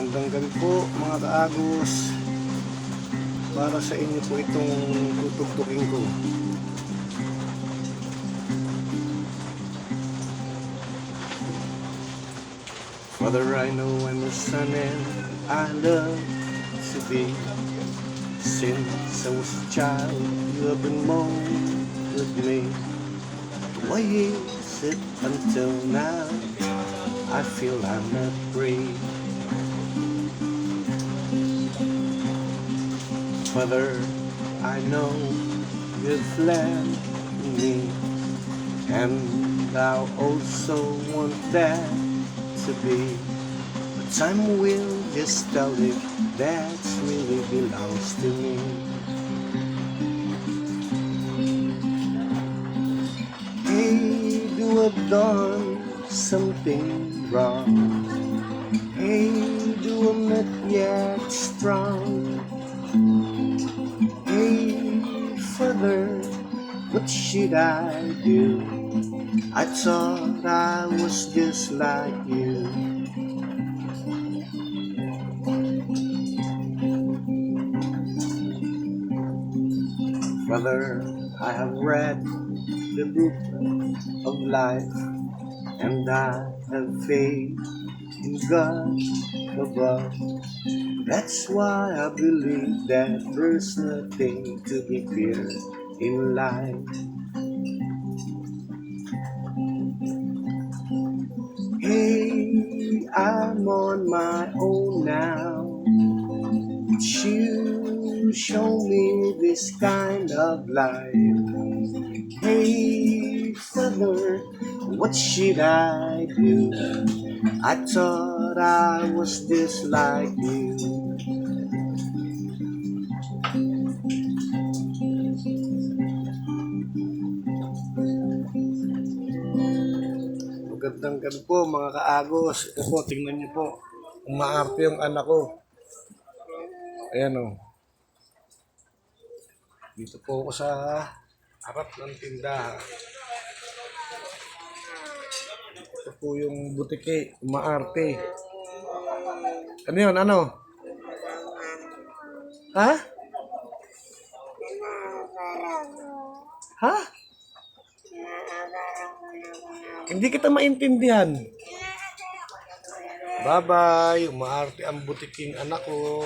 Magandang gabi po mga kaagos. Para sa inyo po itong tutugtugin ko. Father, I know I'm your son and I love to be. Since I was a child, you have been more with me. Why is it until now I feel I'm not free? Father, I know you've left me, and I also want that to be. But time will just tell if that really belongs to me. Hey, do I've done something wrong? Hey, do I'm not yet strong? Hey, Father, what should I do? I thought I was just like you. Father, I have read the book of life, and I have faith in God above. That's why I believe that there's nothing to be feared in life. Hey, I'm on my own now. You show me this kind of life. Hey, Father, what should I do? I thought I was just like you. Magandang gabi po mga kaagos. Ito po, tingnan niyo po. Umaarte yung anak ko. Ayan o. Dito po ako sa harap ng tindahan. Ito po yung butike. Umaarte. Ano yun? Ano? Ha? Ha? Hindi kita maintindihan. Bye-bye. Umaarte ang butiking anak ko.